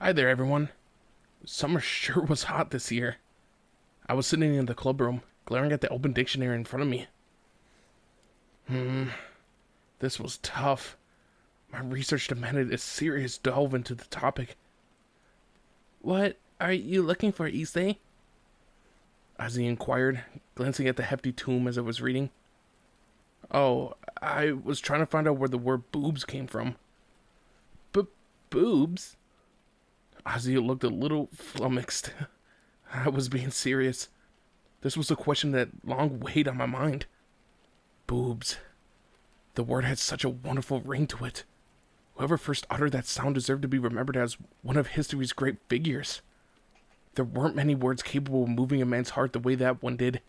Hi there, everyone. Summer sure was hot this year. I was sitting in the clubroom, glaring at the open dictionary in front of me. This was tough. My research demanded a serious delve into the topic. What are you looking for, Issei? Ozzy inquired, glancing at the hefty tome as I was reading. Oh, I was trying to find out where the word boobs came from. Boobs? Ozzy looked a little flummoxed. I was being serious. This was a question that long weighed on my mind. Boobs. The word had such a wonderful ring to it. Whoever first uttered that sound deserved to be remembered as one of history's great figures. There weren't many words capable of moving a man's heart the way that one did.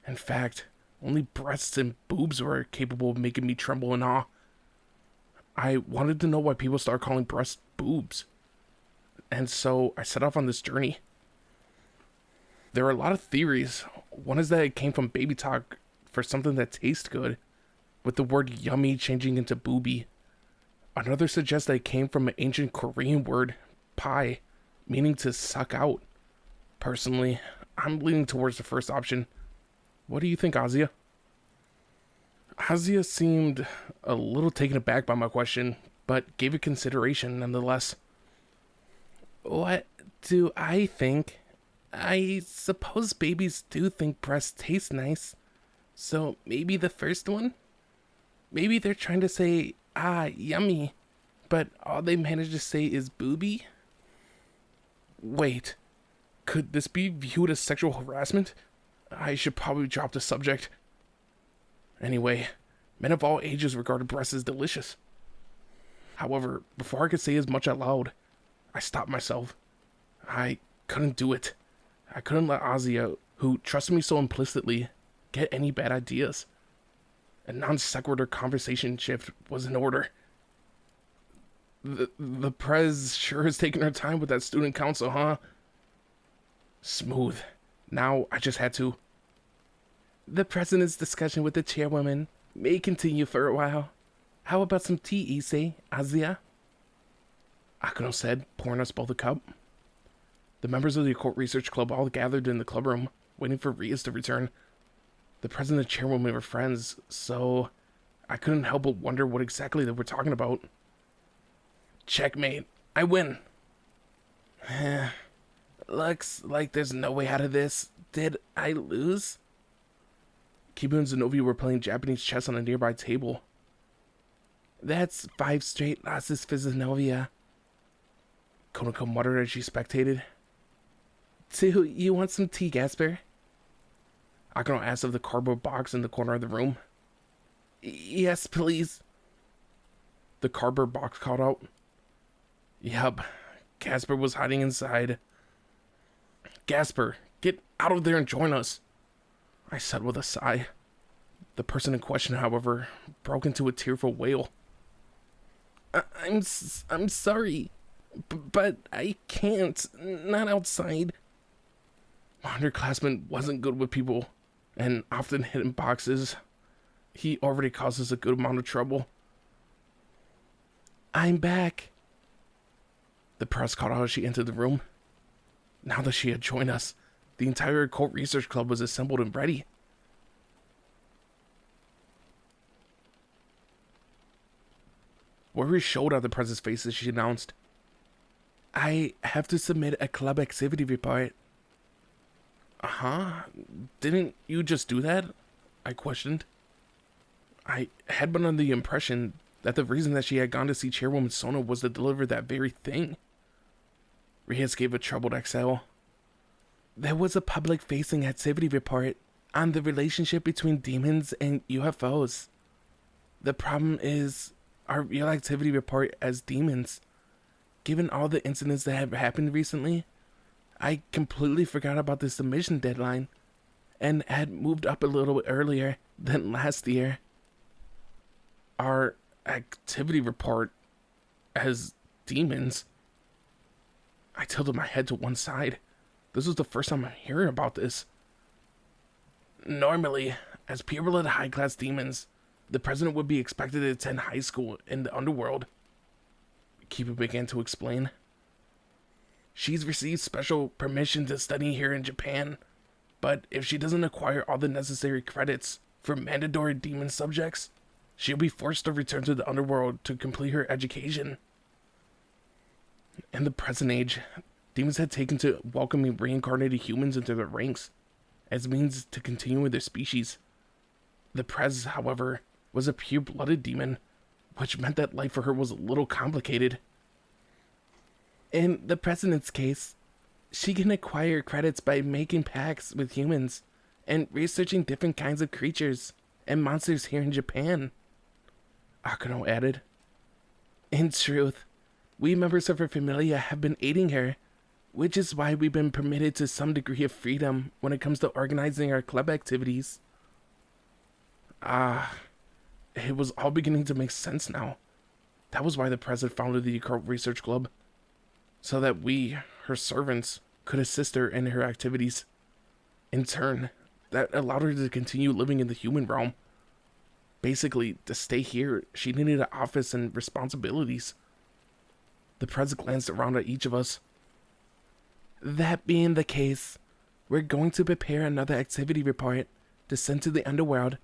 In fact, only breasts and boobs were capable of making me tremble in awe. I wanted to know why people started calling breasts boobs. And so I set off on this journey. There are a lot of theories. One is that it came from baby talk for something that tastes good, with the word yummy changing into booby. Another suggests that it came from an ancient Korean word, pai, meaning to suck out. Personally, I'm leaning towards the first option. What do you think, Azia? Azia seemed a little taken aback by my question, but gave it consideration nonetheless. What do I think? I suppose babies do think breasts taste nice. So maybe the first one? Maybe they're trying to say, yummy, but all they manage to say is booby? Wait, could this be viewed as sexual harassment? I should probably drop the subject. Anyway, men of all ages regarded breasts as delicious. However, before I could say as much out loud, I stopped myself. I couldn't do it. I couldn't let Azia, who trusted me so implicitly, get any bad ideas. A non-sequitur conversation shift was in order. The prez sure is taking her time with that student council, huh? Smooth. Now I just had to. The president's discussion with the chairwoman may continue for a while. How about some tea, Issei, Azia? Akuno said, pouring us both a cup. The members of the occult research club all gathered in the clubroom, waiting for Rias to return. The president and chairwoman were friends, so I couldn't help but wonder what exactly they were talking about. Checkmate. I win. Looks like there's no way out of this. Did I lose? Kibu and Zenobia were playing Japanese chess on a nearby table. That's 5 straight losses for Zenobia, Konoko muttered as she spectated. Do you want some tea, Gasper? Akano asked of the cardboard box in the corner of the room. Yes, please. The cardboard box called out. Yup, Gasper was hiding inside. Gasper, get out of there and join us, I said with a sigh. The person in question, however, broke into a tearful wail. I'm sorry, but I can't, not outside. My underclassman wasn't good with people, and often hid in boxes. He already causes a good amount of trouble. I'm back. The press called out as she entered the room. Now that she had joined us, the entire occult research club was assembled and ready. Worry showed on the press's face as she announced, I have to submit a club activity report. Uh-huh? Didn't you just do that? I questioned. I had been under the impression that the reason that she had gone to see Chairwoman Sona was to deliver that very thing. Rias gave a troubled exhale. There was a public-facing activity report on the relationship between demons and UFOs. The problem is our real activity report as demons. Given all the incidents that have happened recently, I completely forgot about the submission deadline and had moved up a little earlier than last year. Our activity report as demons? I tilted my head to one side. This was the first time I'm hearing about this. Normally, as pureblood high-class demons, the president would be expected to attend high school in the underworld. Kiba began to explain. She's received special permission to study here in Japan, but if she doesn't acquire all the necessary credits for mandatory demon subjects, she'll be forced to return to the underworld to complete her education. In the present age, demons had taken to welcoming reincarnated humans into their ranks as means to continue with their species. The Prez, however, was a pure-blooded demon, which meant that life for her was a little complicated. In the President's case, she can acquire credits by making pacts with humans and researching different kinds of creatures and monsters here in Japan, Akano added. In truth, we members of her familia have been aiding her, which is why we've been permitted to some degree of freedom when it comes to organizing our club activities. It was all beginning to make sense now. That was why the president founded the Occult Research Club, so that we, her servants, could assist her in her activities. In turn, that allowed her to continue living in the human realm. Basically, to stay here, she needed an office and responsibilities. The president glanced around at each of us. That being the case, we're going to prepare another activity report to send to the underworld.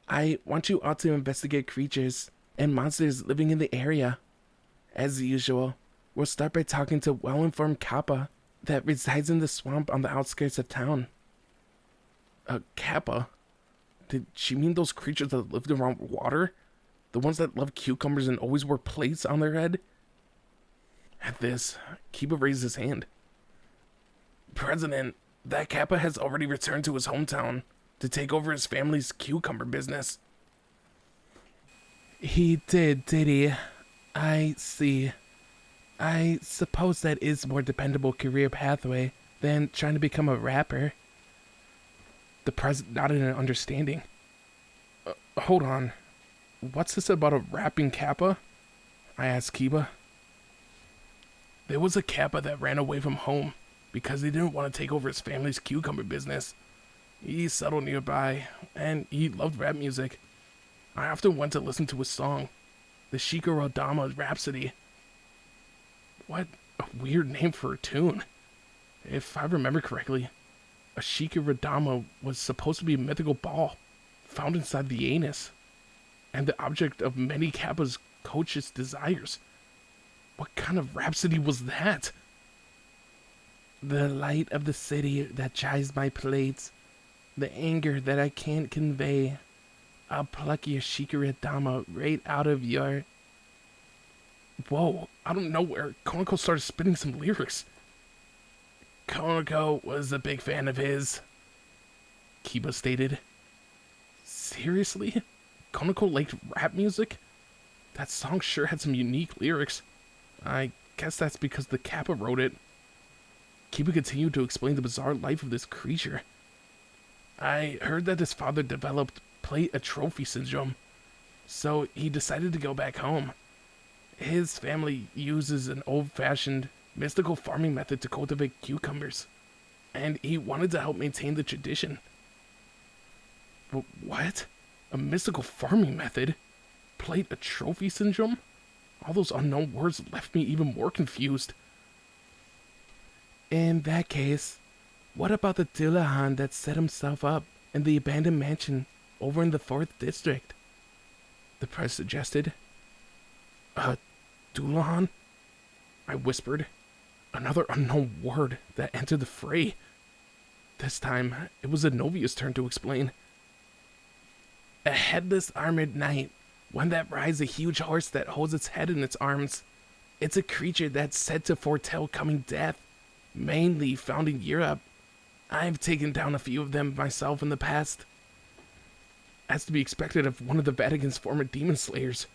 I want you all to investigate creatures and monsters living in the area. As usual, we'll start by talking to well-informed Kappa that resides in the swamp on the outskirts of town. Kappa? Did she mean those creatures that lived around water? The ones that loved cucumbers and always wore plates on their head? At this, Kiba raised his hand. President, that Kappa has already returned to his hometown to take over his family's cucumber business. He did he? I see. I suppose that is more dependable career pathway than trying to become a rapper. The president nodded in understanding. Hold on. What's this about a rapping Kappa? I asked Kiba. There was a Kappa that ran away from home because he didn't want to take over his family's cucumber business. He settled nearby, and he loved rap music. I often went to listen to his song, the Shikoro Dama Rhapsody. What a weird name for a tune. If I remember correctly, a Shikoro Dama was supposed to be a mythical ball found inside the anus, and the object of many Kappa's coach's desires. What kind of rhapsody was that? The light of the city that chides my plates, the anger that I can't convey. I'll pluck your Shikoro Dama right out of your... Whoa, out of nowhere, Konako started spitting some lyrics. Konako was a big fan of his, Kiba stated. Seriously? Konako liked rap music? That song sure had some unique lyrics. I guess that's because the Kappa wrote it. Kiba continued to explain the bizarre life of this creature. I heard that his father developed plate atrophy syndrome, so he decided to go back home. His family uses an old-fashioned, mystical farming method to cultivate cucumbers, and he wanted to help maintain the tradition. But what? A mystical farming method? Plate atrophy syndrome? All those unknown words left me even more confused. In that case, what about the Dullahan that set himself up in the abandoned mansion over in the 4th district? The press suggested. Dullahan? I whispered. Another unknown word that entered the fray. This time, it was Zenovia's turn to explain. A headless armored knight, one that rides a huge horse that holds its head in its arms. It's a creature that's said to foretell coming death, mainly found in Europe. I've taken down a few of them myself in the past. As to be expected of one of the Vatican's former demon slayers.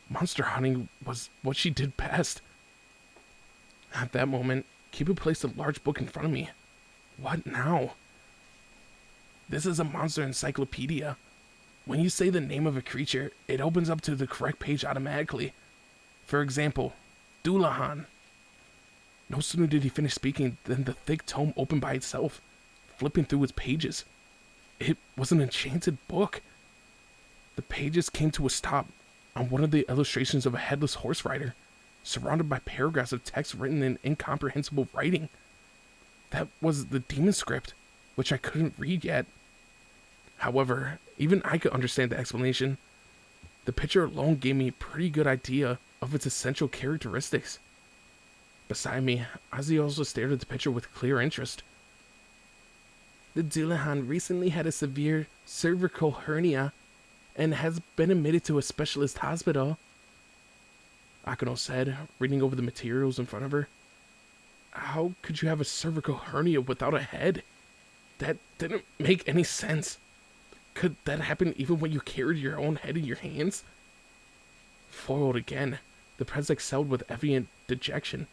Monster hunting was what she did best. At that moment, Kiba placed a large book in front of me. What now? This is a monster encyclopedia. When you say the name of a creature, it opens up to the correct page automatically. For example, Dullahan. No sooner did he finish speaking than the thick tome opened by itself, flipping through its pages. It was an enchanted book. The pages came to a stop on one of the illustrations of a headless horse rider, surrounded by paragraphs of text written in incomprehensible writing. That was the demon script, which I couldn't read yet. However, even I could understand the explanation. The picture alone gave me a pretty good idea of its essential characteristics. Beside me, Ozzy also stared at the picture with clear interest. The Dullahan recently had a severe cervical hernia and has been admitted to a specialist hospital, Akano said, reading over the materials in front of her. How could you have a cervical hernia without a head? That didn't make any sense. Could that happen even when you carried your own head in your hands? Foiled again, the prince excelled with evident dejection.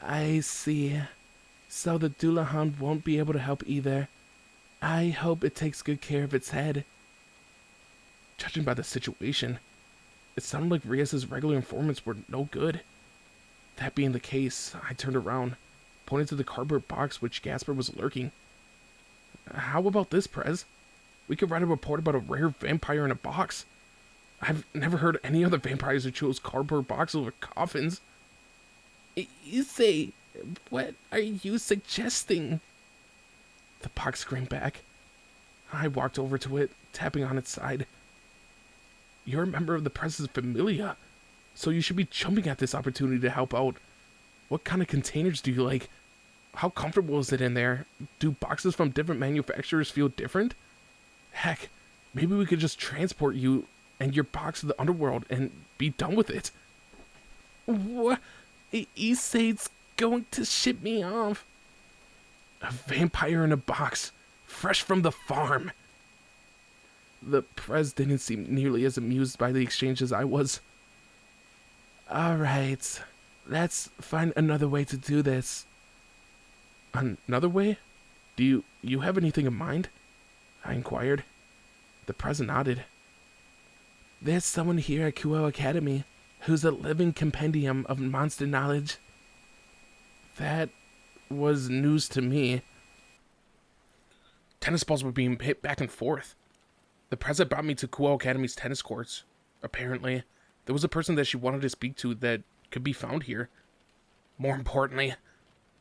I see. So the Dullahan won't be able to help either. I hope it takes good care of its head. Judging by the situation, it sounded like Rias' regular informants were no good. That being the case, I turned around, pointed to the cardboard box which Gasper was lurking. How about this, Prez? We could write a report about a rare vampire in a box. I've never heard any other vampires who chose cardboard boxes over coffins. Issei, what are you suggesting? The box screamed back. I walked over to it, tapping on its side. You're a member of the Press's Familia, so you should be jumping at this opportunity to help out. What kind of containers do you like? How comfortable is it in there? Do boxes from different manufacturers feel different? Heck, maybe we could just transport you and your box to the underworld and be done with it. What? Issei's going to ship me off. A vampire in a box, fresh from the farm. The Prez didn't seem nearly as amused by the exchange as I was. Alright, let's find another way to do this. Another way? Do you have anything in mind? I inquired. The Prez nodded. There's someone here at Kuo Academy who's a living compendium of monster knowledge. That was news to me. Tennis balls were being hit back and forth. The Prez had brought me to Kuo Academy's tennis courts. Apparently, there was a person that she wanted to speak to that could be found here. More importantly,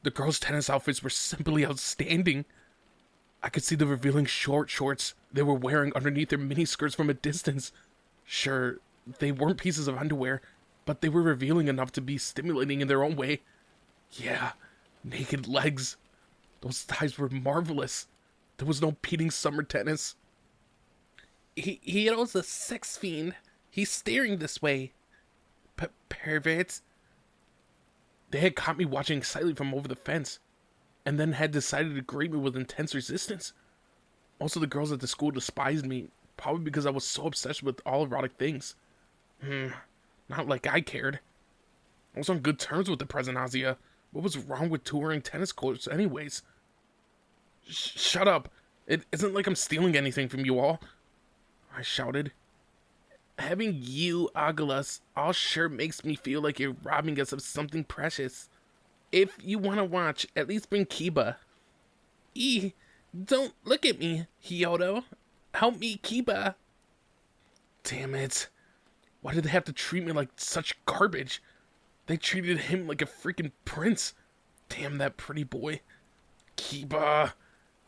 the girls' tennis outfits were simply outstanding. I could see the revealing short shorts they were wearing underneath their miniskirts from a distance. Sure, they weren't pieces of underwear, but they were revealing enough to be stimulating in their own way. Yeah, naked legs. Those thighs were marvelous. There was no impeding summer tennis. He knows a sex fiend. He's staring this way. Perverts. They had caught me watching silently from over the fence, and then had decided to greet me with intense resistance. Most of the girls at the school despised me, probably because I was so obsessed with all erotic things. Not like I cared. I was on good terms with the present Azia. What was wrong with touring tennis courts anyways? Shut up. It isn't like I'm stealing anything from you all, I shouted. Having you ogle us all sure makes me feel like you're robbing us of something precious. If you want to watch, at least bring Kiba. Don't look at me, Hyodo. Help me, Kiba. Damn it. Why did they have to treat me like such garbage? They treated him like a freaking prince. Damn that pretty boy. Kiba,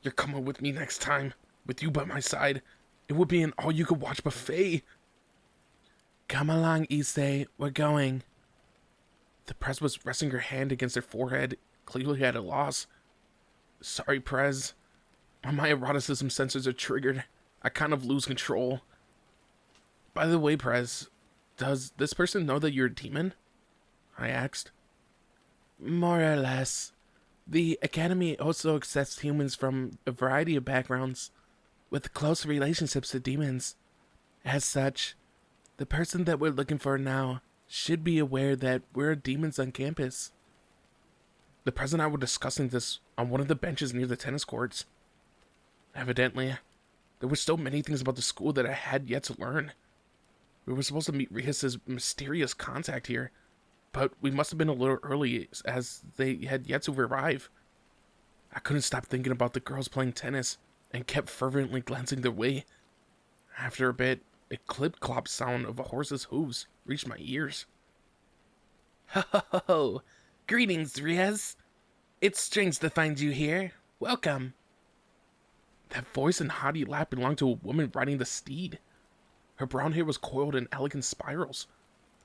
you're coming with me next time. With you by my side. It would be an all-you-could-watch buffet. Come along, Issei. We're going. The Prez was resting her hand against her forehead, clearly at a loss. Sorry, Prez. When my eroticism sensors are triggered, I kind of lose control. By the way, Prez, does this person know that you're a demon? I asked. More or less. The Academy also accepts humans from a variety of backgrounds, with close relationships to demons. As such, the person that we're looking for now should be aware that we're demons on campus. The Prez and I were discussing this on one of the benches near the tennis courts. Evidently, there were still many things about the school that I had yet to learn. We were supposed to meet Rias' mysterious contact here, but we must have been a little early as they had yet to arrive. I couldn't stop thinking about the girls playing tennis and kept fervently glancing their way. After a bit, a clip-clop sound of a horse's hooves reached my ears. Ho ho ho ho! Greetings, Riaz. It's strange to find you here. Welcome. That voice and haughty laugh belonged to a woman riding the steed. Her brown hair was coiled in elegant spirals.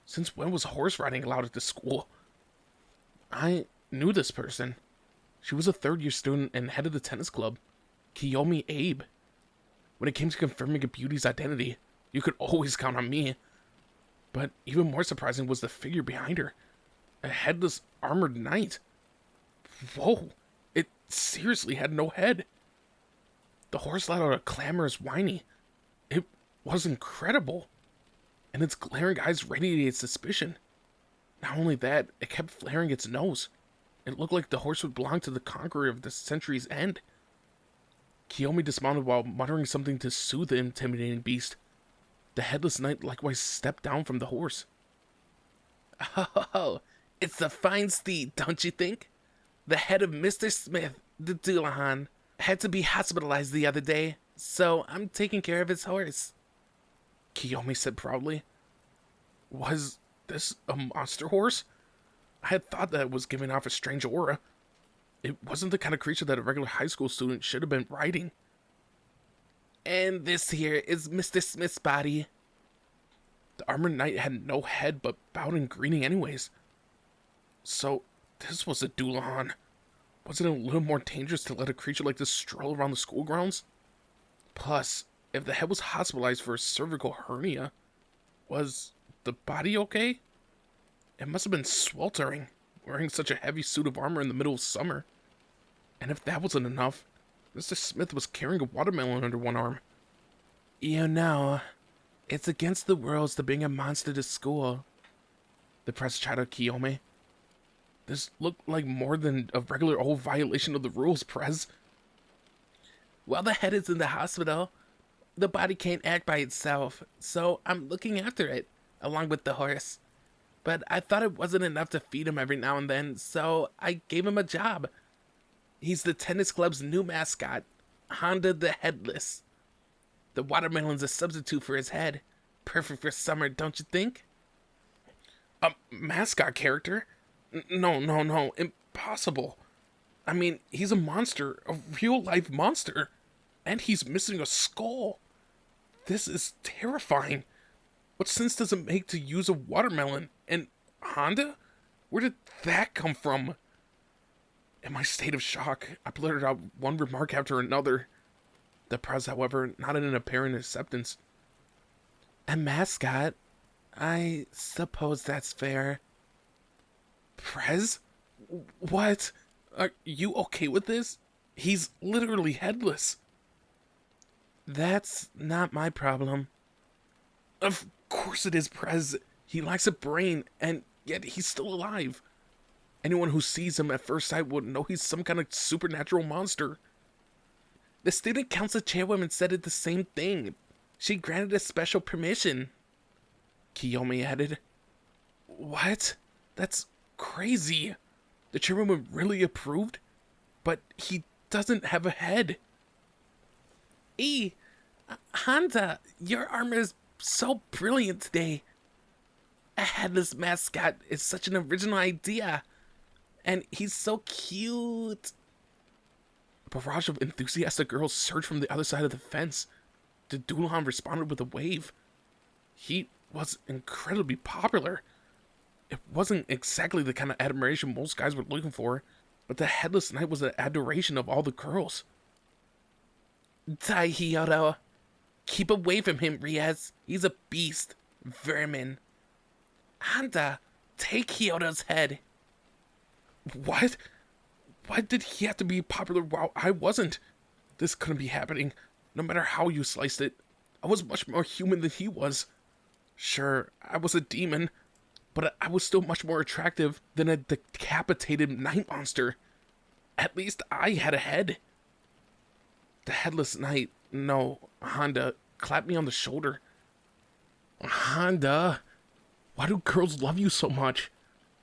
Since when was horse riding allowed at the school? I knew this person. She was a third-year student and head of the tennis club, Kyomi Abe. When it came to confirming a beauty's identity, you could always count on me. But even more surprising was the figure behind her. A headless, armored knight. Whoa, it seriously had no head. The horse let out a clamorous whiny. It was incredible. And its glaring eyes radiated suspicion. Not only that, it kept flaring its nose. It looked like the horse would belong to the conqueror of the century's end. Kyomi dismounted while muttering something to soothe the intimidating beast. The headless knight likewise stepped down from the horse. Oh, it's a fine steed, don't you think? The head of Mr. Smith, the Dullahan, had to be hospitalized the other day, so I'm taking care of his horse. Kyomi said proudly. Was this a monster horse? I had thought that it was giving off a strange aura. It wasn't the kind of creature that a regular high school student should have been riding. And this here is Mr. Smith's body. The armored knight had no head but bowed in greeting anyways. So, this was a Dullahan. Was it a little more dangerous to let a creature like this stroll around the school grounds? Plus, if the head was hospitalized for a cervical hernia, was the body okay? It must have been sweltering, wearing such a heavy suit of armor in the middle of summer. And if that wasn't enough, Mr. Smith was carrying a watermelon under one arm. You know, it's against the rules to bring a monster to school, the press chattered Kyomi. This looked like more than a regular old violation of the rules, Prez. While the head is in the hospital, the body can't act by itself, so I'm looking after it, along with the horse. But I thought it wasn't enough to feed him every now and then, so I gave him a job. He's the tennis club's new mascot, Honda the Headless. The watermelon's a substitute for his head. Perfect for summer, don't you think? A mascot character? No, impossible. I mean, he's a monster, a real-life monster. And he's missing a skull. This is terrifying. What sense does it make to use a watermelon? And Honda? Where did that come from? In my state of shock, I blurted out one remark after another. The press, however, nodded in apparent acceptance. A mascot? I suppose that's fair. Prez? What? Are you okay with this? He's literally headless. That's not my problem. Of course it is, Prez. He lacks a brain, and yet he's still alive. Anyone who sees him at first sight would know he's some kind of supernatural monster. The student council chairwoman said it the same thing. She granted us special permission. Kyomi added. What? That's crazy. The chairwoman really approved? But he doesn't have a head. Honda, your armor is so brilliant today. A headless mascot is such an original idea. And he's so cute. A barrage of enthusiastic girls surged from the other side of the fence. The Dullahan responded with a wave. He was incredibly popular. It wasn't exactly the kind of admiration most guys were looking for, but the headless knight was the adoration of all the girls. Die, Hyoto. Keep away from him, Riaz. He's a beast. Vermin. Honda, take Hyoto's head. What? Why did he have to be popular while I wasn't? This couldn't be happening, no matter how you sliced it. I was much more human than he was. Sure, I was a demon, but I was still much more attractive than a decapitated night monster. At least I had a head. The headless knight, no, Honda, clapped me on the shoulder. Honda, why do girls love you so much?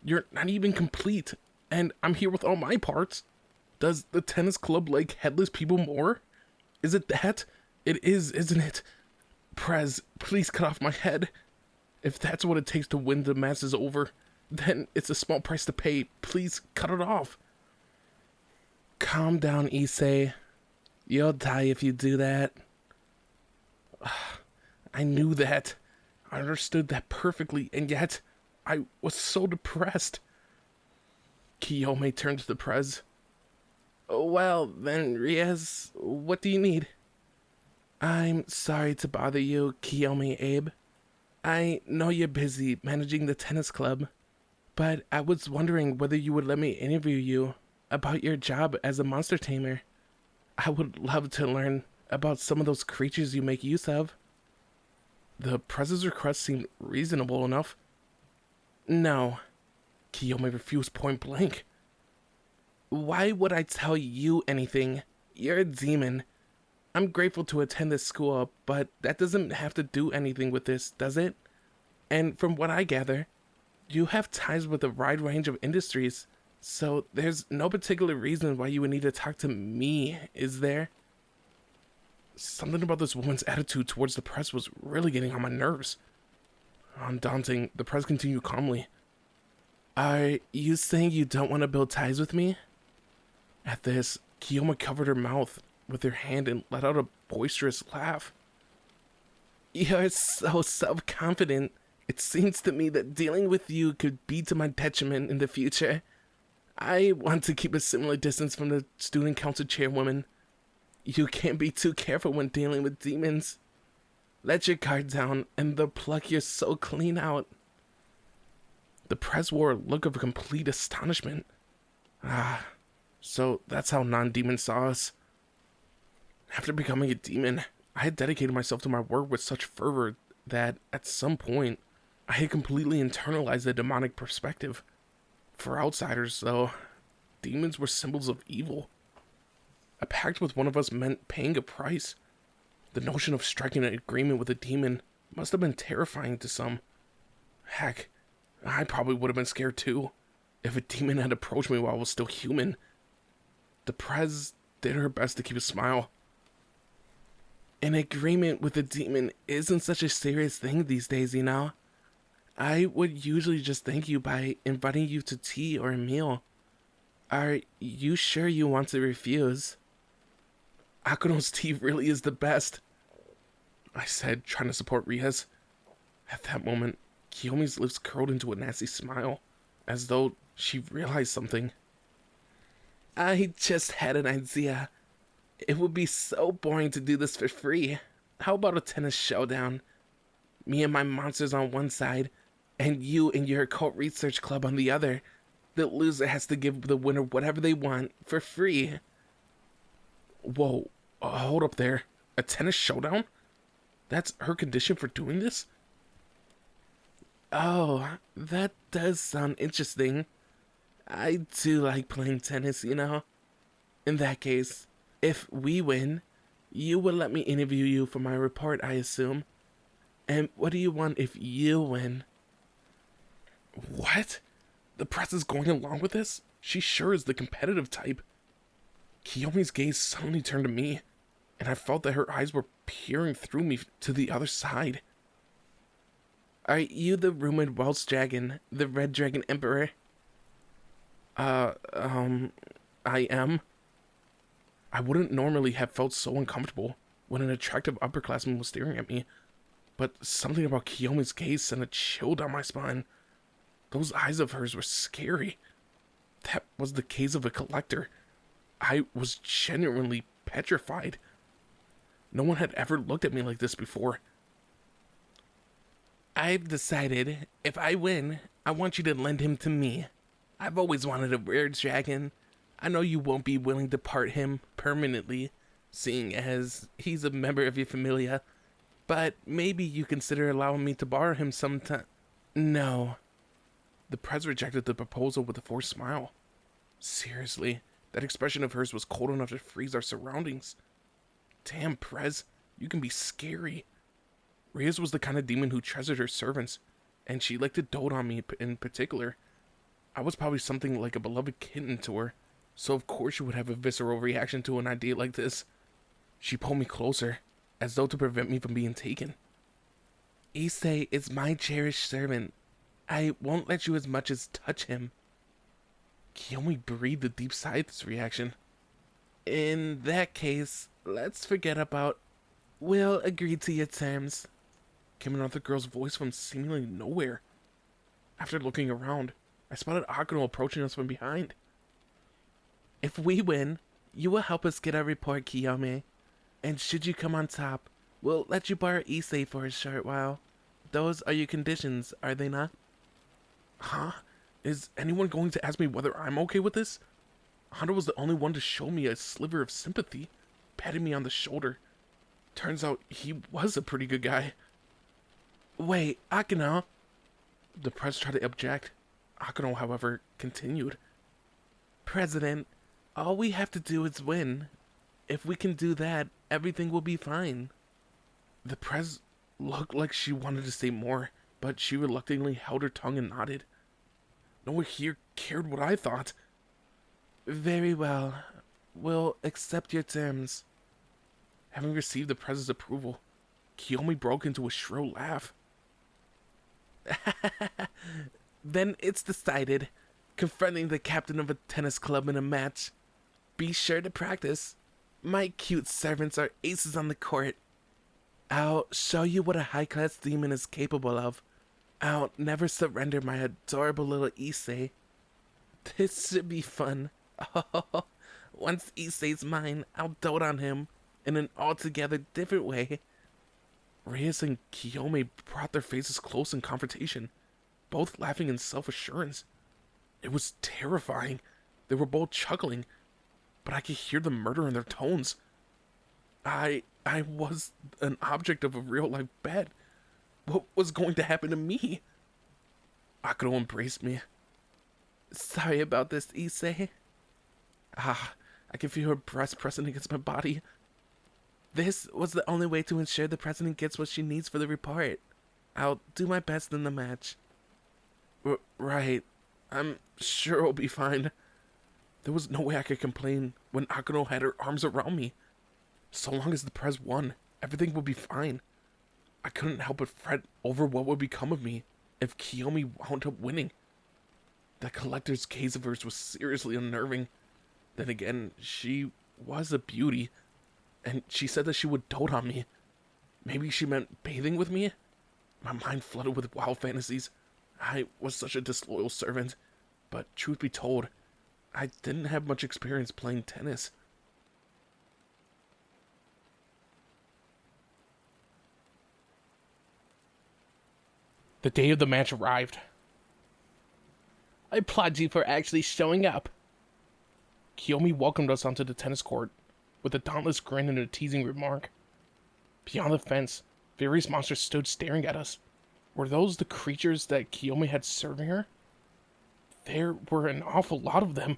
You're not even complete, and I'm here with all my parts. Does the tennis club like headless people more? Is it that? It is, isn't it? Prez, please cut off my head. If that's what it takes to win the masses over, then it's a small price to pay. Please cut it off. Calm down, Issei. You'll die if you do that. I knew that. I understood that perfectly, and yet I was so depressed. Kyomi turned to the prez. Well, then, Riaz, what do you need? I'm sorry to bother you, Kyomi Abe. I know you're busy managing the tennis club, but I was wondering whether you would let me interview you about your job as a monster tamer. I would love to learn about some of those creatures you make use of. The prez's request seemed reasonable enough. No, Kyomi refused point blank. Why would I tell you anything? You're a demon. I'm grateful to attend this school, but that doesn't have to do anything with this, does it? And from what I gather, you have ties with a wide range of industries, so there's no particular reason why you would need to talk to me, is there? Something about this woman's attitude towards the press was really getting on my nerves. Undaunting, the press continued calmly. Are you saying you don't want to build ties with me? At this, Kyomi covered her mouth with her hand and let out a boisterous laugh. You're so self-confident. It seems to me that dealing with you could be to my detriment in the future. I want to keep a similar distance from the student council chairwoman. You can't be too careful when dealing with demons. Let your guard down and they'll pluck you so clean out. The press wore a look of complete astonishment. So that's how non-demons saw us. After becoming a demon, I had dedicated myself to my work with such fervor that, at some point, I had completely internalized the demonic perspective. For outsiders, though, demons were symbols of evil. A pact with one of us meant paying a price. The notion of striking an agreement with a demon must have been terrifying to some. Heck, I probably would have been scared too, if a demon had approached me while I was still human. The prez did her best to keep a smile. An agreement with a demon isn't such a serious thing these days, you know? I would usually just thank you by inviting you to tea or a meal. Are you sure you want to refuse? Akuno's tea really is the best, I said, trying to support Riaz. At that moment, Kiyomi's lips curled into a nasty smile, as though she realized something. I just had an idea. It would be so boring to do this for free. How about a tennis showdown? Me and my monsters on one side, and you and your occult research club on the other. The loser has to give the winner whatever they want, for free. Whoa, hold up there. A tennis showdown? That's her condition for doing this? Oh, that does sound interesting. I do like playing tennis, you know? In that case, if we win, you will let me interview you for my report, I assume. And what do you want if you win? What? The press is going along with this? She sure is the competitive type. Kiyomi's gaze suddenly turned to me, and I felt that her eyes were peering through me to the other side. Are you the rumored Welsh dragon, the Red Dragon Emperor? I am. I wouldn't normally have felt so uncomfortable when an attractive upperclassman was staring at me, but something about Kiyomi's gaze sent a chill down my spine. Those eyes of hers were scary. That was the gaze of a collector. I was genuinely petrified. No one had ever looked at me like this before. I've decided, if I win, I want you to lend him to me. I've always wanted a rare dragon. I know you won't be willing to part him permanently, seeing as he's a member of your familia, but maybe you consider allowing me to borrow him sometime. No. The prez rejected the proposal with a forced smile. Seriously, that expression of hers was cold enough to freeze our surroundings. Damn, prez, you can be scary. Riaz was the kind of demon who treasured her servants, and she liked to dote on me in particular. I was probably something like a beloved kitten to her, so of course she would have a visceral reaction to an idea like this. She pulled me closer, as though to prevent me from being taken. Issei is my cherished servant. I won't let you as much as touch him. Kyomi breathed a deep sigh at this reaction. In that case, let's forget about... We'll agree to your terms, came another girl's voice from seemingly nowhere. After looking around, I spotted Akano approaching us from behind. If we win, you will help us get our report, Kyomi. And should you come on top, we'll let you borrow Issei for a short while. Those are your conditions, are they not? Huh? Is anyone going to ask me whether I'm okay with this? Honda was the only one to show me a sliver of sympathy, patting me on the shoulder. Turns out he was a pretty good guy. Wait, Akano. The press tried to object. Akano, however, continued. President, all we have to do is win. If we can do that, everything will be fine. The press looked like she wanted to say more, but she reluctantly held her tongue and nodded. No one here cared what I thought. Very well. We'll accept your terms. Having received the press's approval, Kyomi broke into a shrill laugh. Then it's decided. Confronting the captain of a tennis club in a match. Be sure to practice. My cute servants are aces on the court. I'll show you what a high-class demon is capable of. I'll never surrender my adorable little Issei. This should be fun. Oh, once Issei's mine, I'll dote on him in an altogether different way. Reyes and Kyomi brought their faces close in confrontation, both laughing in self-assurance. It was terrifying. They were both chuckling, but I could hear the murder in their tones. I was an object of a real-life bet. What was going to happen to me? Akano embraced me. Sorry about this, Issei. I can feel her breast pressing against my body. This was the only way to ensure the president gets what she needs for the report. I'll do my best in the match. Right. I'm sure it'll be fine. There was no way I could complain when Akano had her arms around me. So long as the press won, everything would be fine. I couldn't help but fret over what would become of me if Kyomi wound up winning. That collector's gaze of hers was seriously unnerving. Then again, she was a beauty, and she said that she would dote on me. Maybe she meant bathing with me? My mind flooded with wild fantasies. I was such a disloyal servant, but truth be told, I didn't have much experience playing tennis. The day of the match arrived. I applaud you for actually showing up. Kyomi welcomed us onto the tennis court with a dauntless grin and a teasing remark. Beyond the fence, various monsters stood staring at us. Were those the creatures that Kyomi had serving her? There were an awful lot of them,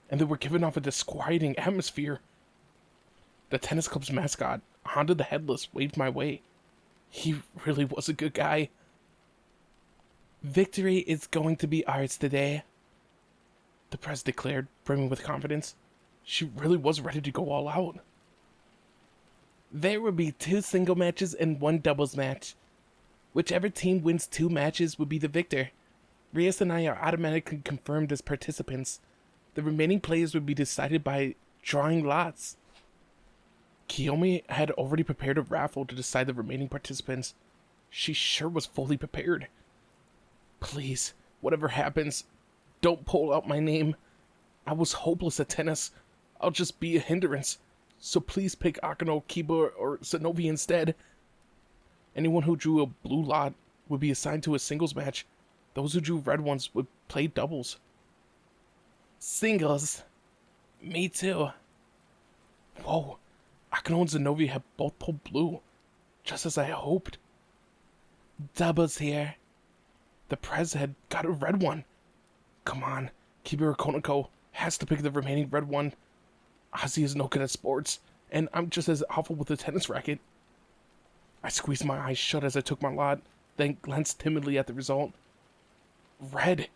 and they were giving off a disquieting atmosphere. The tennis club's mascot, Honda the Headless, waved my way. He really was a good guy. Victory is going to be ours today, the press declared, brimming with confidence. She really was ready to go all out. There will be 2 single matches and 1 doubles match. Whichever team wins 2 matches will be the victor. Reyes and I are automatically confirmed as participants. The remaining players would be decided by drawing lots. Kyomi had already prepared a raffle to decide the remaining participants. She sure was fully prepared. Please, whatever happens, don't pull out my name. I was hopeless at tennis. I'll just be a hindrance. So please pick Akano, Kiba, or Sanovi instead. Anyone who drew a blue lot would be assigned to a singles match. Those who drew red ones would play doubles. Singles? Me too. Whoa, Akano and Zenovi have both pulled blue, just as I hoped. Doubles here. The prez had got a red one. Come on, Kibira Konako has to pick the remaining red one. Ozzy is no good at sports, and I'm just as awful with the tennis racket. I squeezed my eyes shut as I took my lot, then glanced timidly at the result. Red.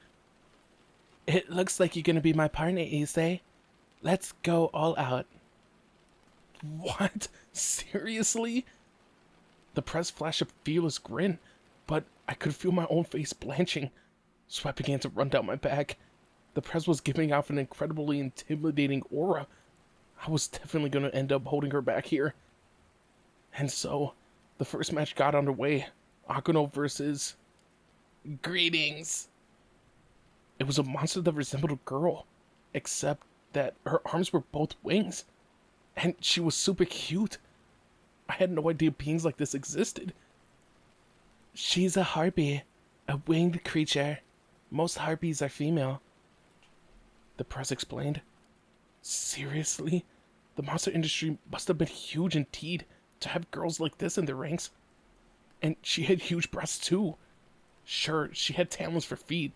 It looks like you're gonna be my partner, Issei. Let's go all out. What? Seriously? The press flashed a fearless grin, but I could feel my own face blanching. Sweat began to run down my back. The press was giving off an incredibly intimidating aura. I was definitely going to end up holding her back here. And so, the first match got underway. Akuno versus... Greetings! It was a monster that resembled a girl, except that her arms were both wings. And she was super cute. I had no idea beings like this existed. She's a harpy, a winged creature. Most harpies are female, the press explained. Seriously? The monster industry must have been huge indeed to have girls like this in their ranks. And she had huge breasts too. Sure, she had talons for feet,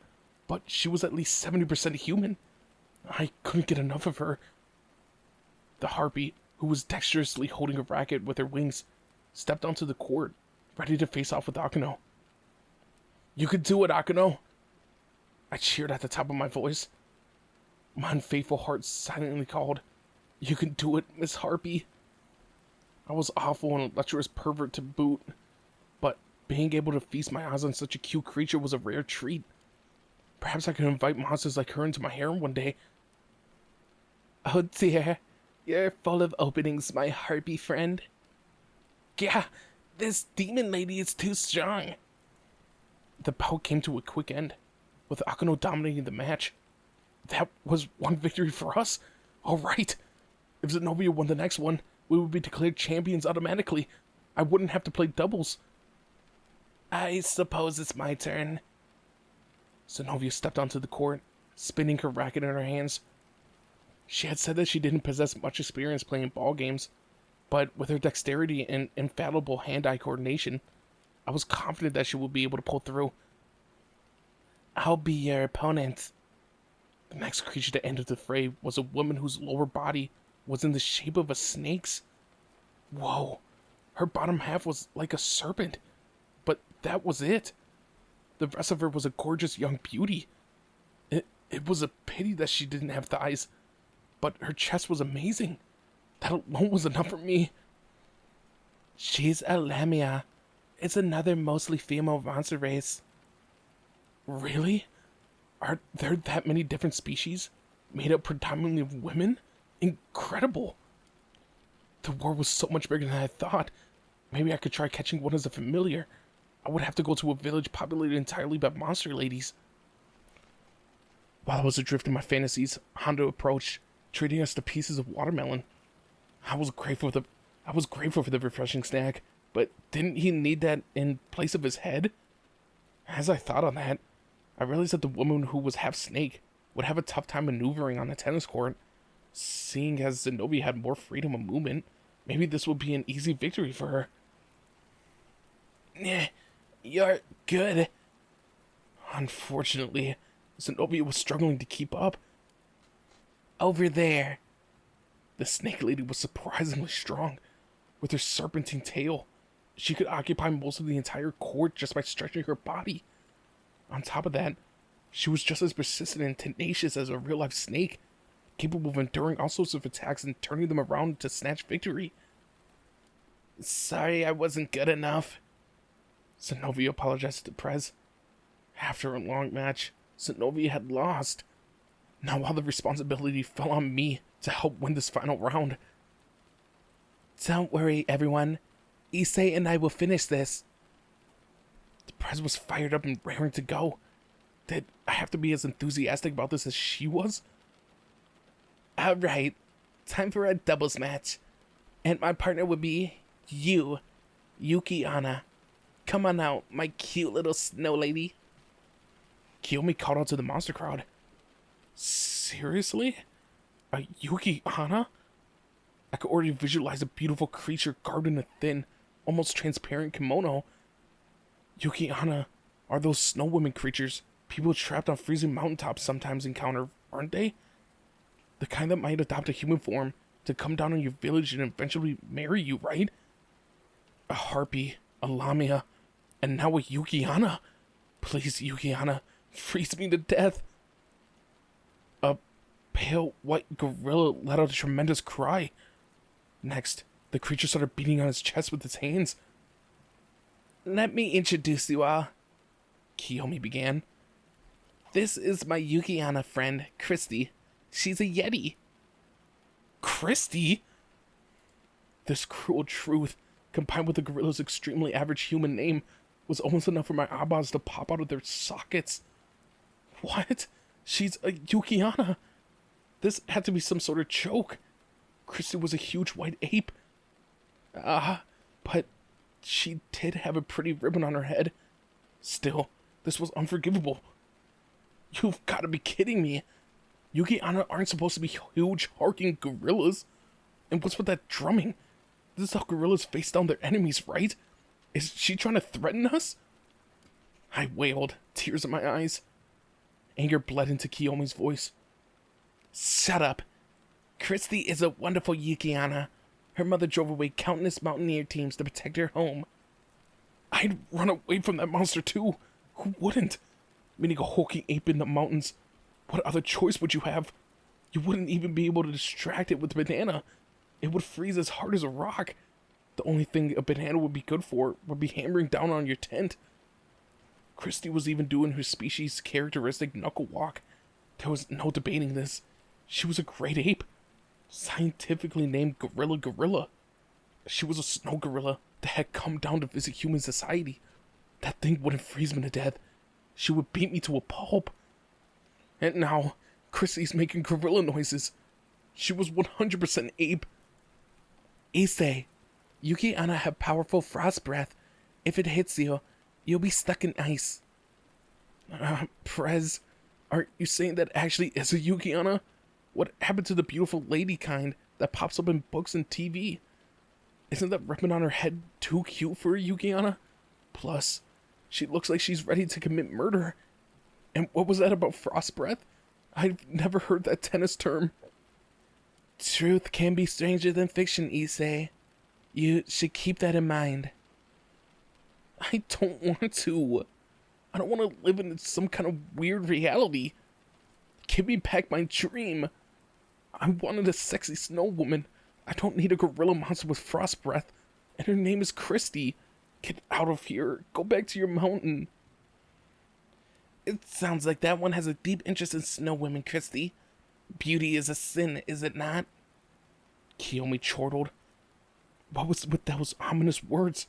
but she was at least 70% human. I couldn't get enough of her. The harpy, who was dexterously holding a racket with her wings, stepped onto the court, ready to face off with Akuno. You could do it, Akuno! I cheered at the top of my voice. My unfaithful heart silently called, You can do it, Miss Harpy. I was awful and a lecherous pervert to boot, but being able to feast my eyes on such a cute creature was a rare treat. Perhaps I could invite monsters like her into my harem one day. Oh dear, you're full of openings, my harpy friend. Yeah, this demon lady is too strong. The bout came to a quick end, with Akuno dominating the match. That was one victory for us. All right. If Zenobia won the next one, we would be declared champions automatically. I wouldn't have to play doubles. I suppose it's my turn. Zenobia stepped onto the court, spinning her racket in her hands. She had said that she didn't possess much experience playing ball games, but with her dexterity and infallible hand-eye coordination, I was confident that she would be able to pull through. I'll be your opponent. The next creature to enter the fray was a woman whose lower body was in the shape of a snake's. Whoa, her bottom half was like a serpent, but that was it. The rest of her was a gorgeous young beauty. It was a pity that she didn't have thighs, but her chest was amazing. That alone was enough for me. She's a Lamia. It's another mostly female monster race. Really? Are there that many different species, made up predominantly of women? Incredible! The war was so much bigger than I thought. Maybe I could try catching one as a familiar. I would have to go to a village populated entirely by monster ladies. While I was adrift in my fantasies, Honda approached, treating us to pieces of watermelon. I was grateful for the refreshing snack, but didn't he need that in place of his head? As I thought on that, I realized that the woman who was half snake would have a tough time maneuvering on the tennis court. Seeing as Zenobia had more freedom of movement, maybe this would be an easy victory for her. You're good. Unfortunately, Zenobia was struggling to keep up. Over there. The snake lady was surprisingly strong. With her serpentine tail, she could occupy most of the entire court just by stretching her body. On top of that, she was just as persistent and tenacious as a real-life snake, capable of enduring all sorts of attacks and turning them around to snatch victory. Sorry I wasn't good enough. Zenobia apologized to the press. After a long match, Zenobia had lost. Now all the responsibility fell on me to help win this final round. Don't worry, everyone. Issei and I will finish this. The press was fired up and raring to go. Did I have to be as enthusiastic about this as she was? Alright, time for a doubles match. And my partner would be you, Yuki Anna. Come on out, my cute little snow lady. Kyomi called out to the monster crowd. Seriously? A Yuki Anna? I could already visualize a beautiful creature garbed in a thin, almost transparent kimono. Yuki Anna are those snow women creatures people trapped on freezing mountaintops sometimes encounter, aren't they? The kind that might adopt a human form to come down on your village and eventually marry you, right? A harpy, a lamia, and now a Yuki Anna. Please, Yuki Anna, freeze me to death. A pale white gorilla let out a tremendous cry. Next, the creature started beating on his chest with its hands. Let me introduce you all, Kyomi began. This is my Yukiana friend, Christy. She's a Yeti. Christy? This cruel truth, combined with the gorilla's extremely average human name, was almost enough for my abas to pop out of their sockets. What? She's a Yukiana. This had to be some sort of joke. Christy was a huge white ape. But she did have a pretty ribbon on her head. Still, this was unforgivable. You've got to be kidding me. Yukiana aren't supposed to be huge, harking gorillas. And what's with that drumming? This is how gorillas face down their enemies, right? Is she trying to threaten us? I wailed, tears in my eyes. Anger bled into Kyomi's voice. Shut up. Christy is a wonderful Yukiana. Her mother drove away countless mountaineer teams to protect her home. I'd run away from that monster too. Who wouldn't? Meaning a hulking ape in the mountains. What other choice would you have? You wouldn't even be able to distract it with a banana. It would freeze as hard as a rock. The only thing a banana would be good for would be hammering down on your tent. Christy was even doing her species' characteristic knuckle walk. There was no debating this. She was a great ape. Scientifically named gorilla. She was a snow gorilla that had come down to visit human society. That thing wouldn't freeze me to death. She would beat me to a pulp. And now, Christy's making gorilla noises. She was 100% ape. Issei, Yukiana have powerful frost breath. If it hits you, you'll be stuck in ice. Prez, are you saying that actually is a Yukiana? What happened to the beautiful lady kind that pops up in books and TV? Isn't that ribbon on her head too cute for a Yukiana? Plus, she looks like she's ready to commit murder. And what was that about frost breath? I've never heard that tennis term. Truth can be stranger than fiction, Issei. You should keep that in mind. I don't want to. I don't want to live in some kind of weird reality. Give me back my dream. I wanted a sexy snow woman. I don't need a gorilla monster with frost breath. And her name is Christy. Get out of here. Go back to your mountain. It sounds like that one has a deep interest in snow women, Christy. Beauty is a sin, is it not? Kyomi chortled. What was with those ominous words?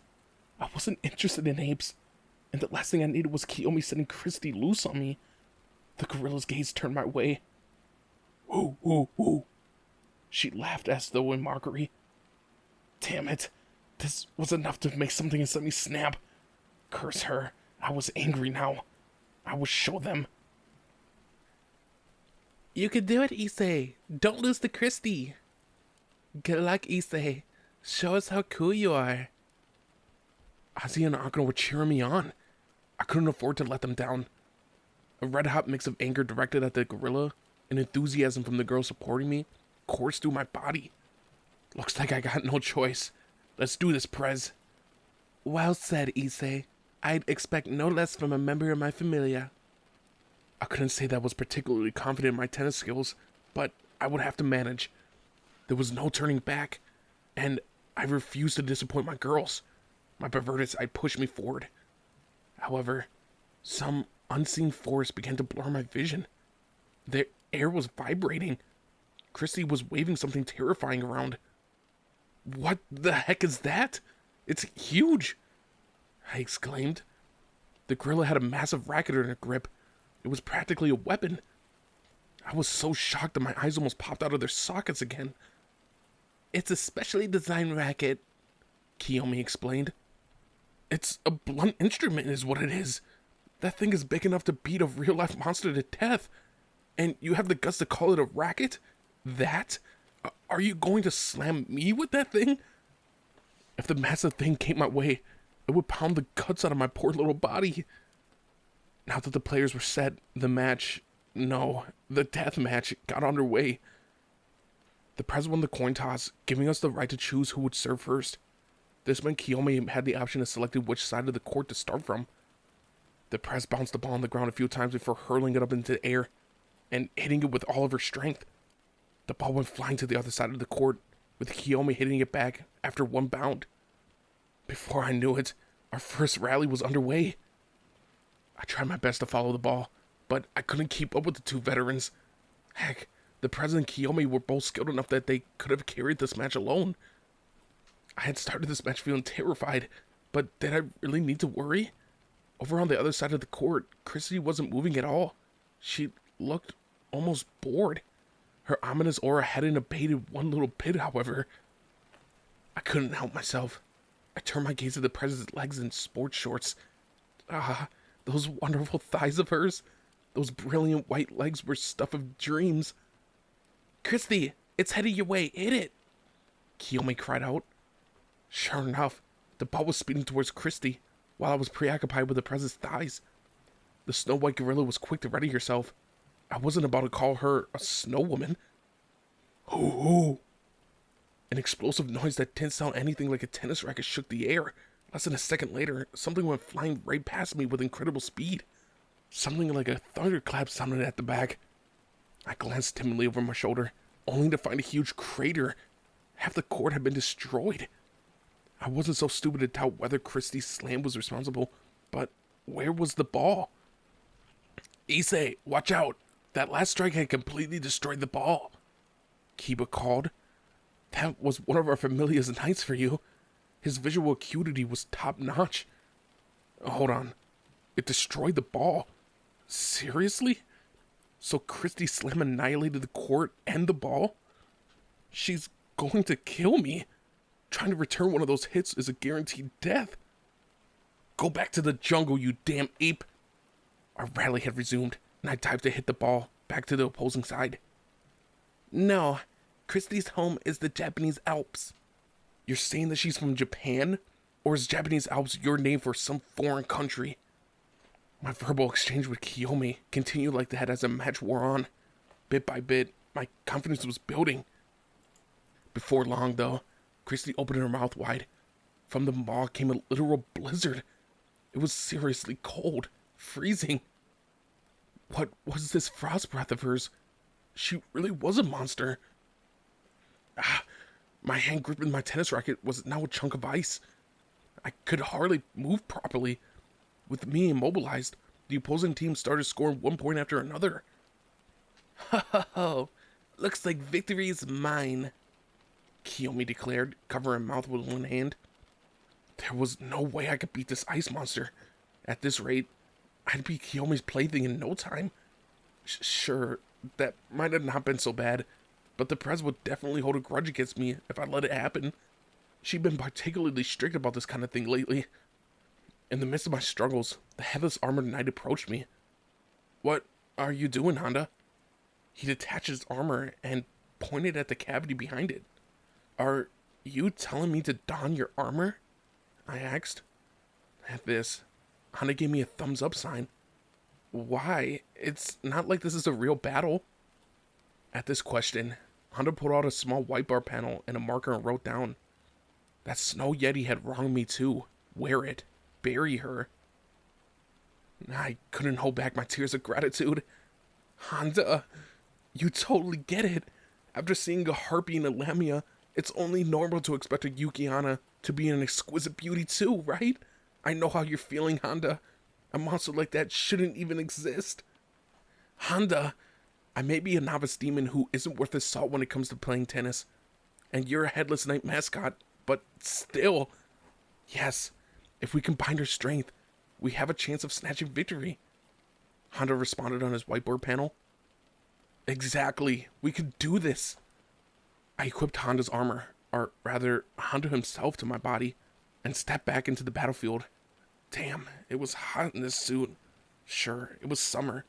I wasn't interested in apes, and the last thing I needed was Kyomi setting Christy loose on me. The gorilla's gaze turned my way. Ooh, ooh, ooh. She laughed as though in mockery. Damn it. This was enough to make something inside me snap. Curse her. I was angry now. I would show them. You can do it, Issei. Don't lose to Christy. Good luck, Issei. Show us how cool you are. Ozzy and Akano were cheering me on. I couldn't afford to let them down. A red-hot mix of anger directed at the gorilla and enthusiasm from the girl supporting me coursed through my body. Looks like I got no choice. Let's do this, Prez. Well said, Issei. I'd expect no less from a member of my familia. I couldn't say that I was particularly confident in my tennis skills, but I would have to manage. There was no turning back, and I refused to disappoint my girls. My perverted side pushed me forward. However, some unseen force began to blur my vision. The air was vibrating. Christy was waving something terrifying around. What the heck is that? It's huge! I exclaimed. The gorilla had a massive racket in her grip. It was practically a weapon. I was so shocked that my eyes almost popped out of their sockets again. It's a specially designed racket, Kyomi explained. It's a blunt instrument is what it is. That thing is big enough to beat a real-life monster to death. And you have the guts to call it a racket? That? Are you going to slam me with that thing? If the massive thing came my way, it would pound the guts out of my poor little body. Now that the players were set, the death match got underway. The Prez won the coin toss, giving us the right to choose who would serve first. This meant Kyomi had the option of selecting which side of the court to start from. The Prez bounced the ball on the ground a few times before hurling it up into the air and hitting it with all of her strength. The ball went flying to the other side of the court, with Kyomi hitting it back after one bound. Before I knew it, our first rally was underway. I tried my best to follow the ball, but I couldn't keep up with the two veterans. Heck, the President and Kyomi were both skilled enough that they could have carried this match alone. I had started this match feeling terrified, but did I really need to worry? Over on the other side of the court, Christy wasn't moving at all. She looked almost bored. Her ominous aura hadn't abated one little bit, however. I couldn't help myself. I turned my gaze at the President's legs in sports shorts. Ah, those wonderful thighs of hers. Those brilliant white legs were stuff of dreams. Christy, it's headed your way, hit it! Kyomi cried out. Sure enough, the ball was speeding towards Christy, while I was preoccupied with the President's thighs. The Snow White Gorilla was quick to ready herself. I wasn't about to call her a snow woman. Hoo-hoo! An explosive noise that didn't sound anything like a tennis racket shook the air. Less than a second later, something went flying right past me with incredible speed. Something like a thunderclap sounded at the back. I glanced timidly over my shoulder, only to find a huge crater. Half the court had been destroyed. I wasn't so stupid to doubt whether Christy's slam was responsible, but where was the ball? Issei, watch out! That last strike had completely destroyed the ball. Kiba called. That was one of our familiar's nights for you. His visual acuity was top-notch. Hold on. It destroyed the ball. Seriously? So Christy's slam annihilated the court and the ball? She's going to kill me. Trying to return one of those hits is a guaranteed death. Go back to the jungle, you damn ape. Our rally had resumed, and I dived to hit the ball back to the opposing side. No, Christy's home is the Japanese Alps. You're saying that she's from Japan? Or is Japanese Alps your name for some foreign country? My verbal exchange with Kyomi continued like that as the match wore on. Bit by bit, my confidence was building. Before long, though, Christy opened her mouth wide. From the maw came a literal blizzard. It was seriously cold, freezing. What was this frost breath of hers? She really was a monster. My hand gripping my tennis racket was now a chunk of ice. I could hardly move properly. With me immobilized, the opposing team started scoring 1 point after another. Ho, looks like victory is mine, Kyomi declared, covering her mouth with one hand. There was no way I could beat this ice monster. At this rate, I'd be Kyomi's plaything in no time. Sure, that might have not been so bad, but the Prez would definitely hold a grudge against me if I let it happen. She'd been particularly strict about this kind of thing lately. In the midst of my struggles, the headless armored knight approached me. What are you doing, Honda? He detached his armor and pointed at the cavity behind it. Are you telling me to don your armor? I asked. At this, Honda gave me a thumbs up sign. Why? It's not like this is a real battle. At this question, Honda pulled out a small whiteboard panel and a marker and wrote down, that Snow Yeti had wronged me too. Wear it. Bury her. I couldn't hold back my tears of gratitude. Honda, you totally get it. After seeing a harpy and a lamia, it's only normal to expect a Yukiana to be an exquisite beauty too, right? I know how you're feeling, Honda. A monster like that shouldn't even exist. Honda, I may be a novice demon who isn't worth his salt when it comes to playing tennis. And you're a headless knight mascot, but still. Yes, if we combine our strength, we have a chance of snatching victory. Honda responded on his whiteboard panel. Exactly, we could do this. I equipped Honda's armor, or rather, Honda himself to my body, and stepped back into the battlefield. Damn, it was hot in this suit. Sure, it was summer,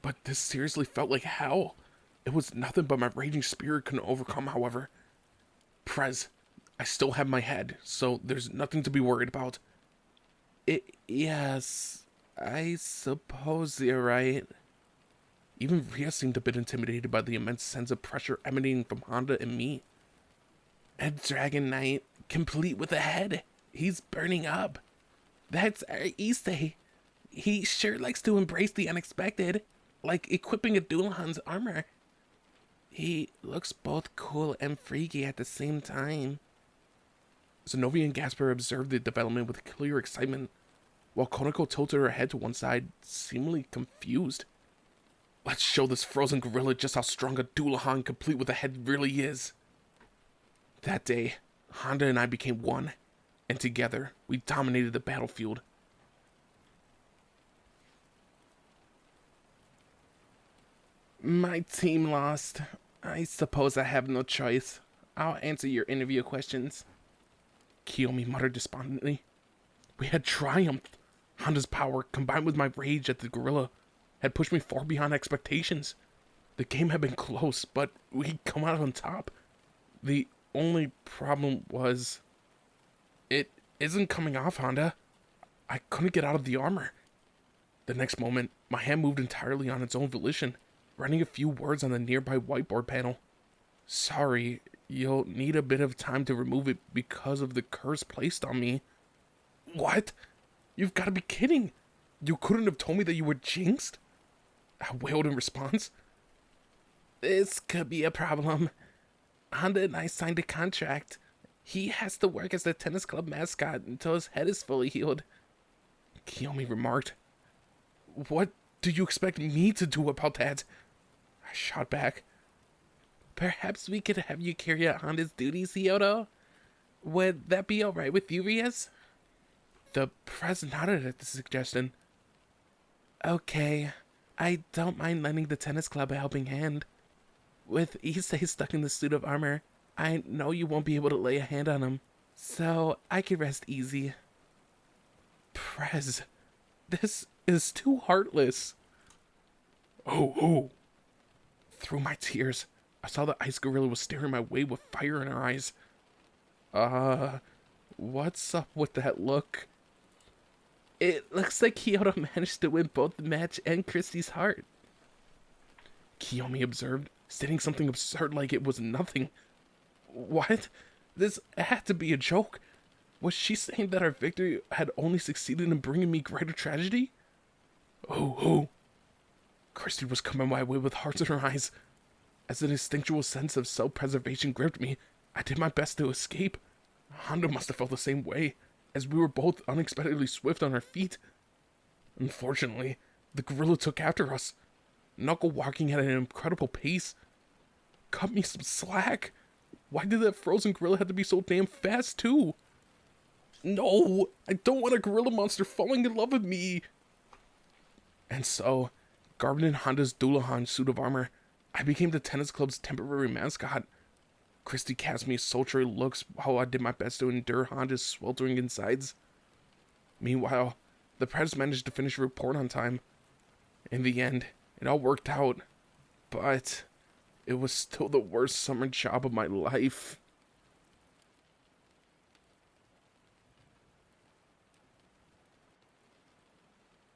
but this seriously felt like hell. It was nothing but my raging spirit couldn't overcome, however. Prez, I still have my head, so there's nothing to be worried about. Yes, I suppose you're right. Even Rhea seemed a bit intimidated by the immense sense of pressure emanating from Honda and me. A Dragon Knight, complete with a head. He's burning up. That's our Issei. He sure likes to embrace the unexpected, like equipping a Dullahans armor. He looks both cool and freaky at the same time. Zenobia and Gasper observed the development with clear excitement, while Konako tilted her head to one side, seemingly confused. Let's show this frozen gorilla just how strong a Dullahan complete with a head really is. That day, Honda and I became one, and together, we dominated the battlefield. My team lost. I suppose I have no choice. I'll answer your interview questions. Kyomi muttered despondently. We had triumphed. Honda's power, combined with my rage at the gorilla, had pushed me far beyond expectations. The game had been close, but we'd come out on top. The only problem was... It isn't coming off, Honda. I couldn't get out of the armor. The next moment, my hand moved entirely on its own volition, writing a few words on the nearby whiteboard panel. Sorry, you'll need a bit of time to remove it because of the curse placed on me. What? You've got to be kidding. You couldn't have told me that you were jinxed? I wailed in response. This could be a problem. Honda and I signed a contract. He has to work as the tennis club mascot until his head is fully healed. Kyomi remarked. What do you expect me to do about that? I shot back. Perhaps we could have you carry out Honda's duties, Hyoto? Would that be alright with you, Rias? The press nodded at the suggestion. Okay, I don't mind lending the tennis club a helping hand. With Issei stuck in the suit of armor, I know you won't be able to lay a hand on him, so I can rest easy. Prez, this is too heartless. Oh. Through my tears, I saw the ice gorilla was staring my way with fire in her eyes. What's up with that look? It looks like Hyoto managed to win both the match and Christy's heart. Kyomi observed, stating something absurd like it was nothing. What? This had to be a joke. Was she saying that our victory had only succeeded in bringing me greater tragedy? Oh. Christy was coming my way with hearts in her eyes. As an instinctual sense of self-preservation gripped me, I did my best to escape. Honda must have felt the same way, as we were both unexpectedly swift on our feet. Unfortunately, the gorilla took after us, knuckle walking at an incredible pace. Cut me some slack. Why did that frozen gorilla have to be so damn fast, too? No, I don't want a gorilla monster falling in love with me. And so, garbed in Honda's Dullahan suit of armor, I became the tennis club's temporary mascot. Christy cast me sultry looks while I did my best to endure Honda's sweltering insides. Meanwhile, the press managed to finish a report on time. In the end, it all worked out, but it was still the worst summer job of my life.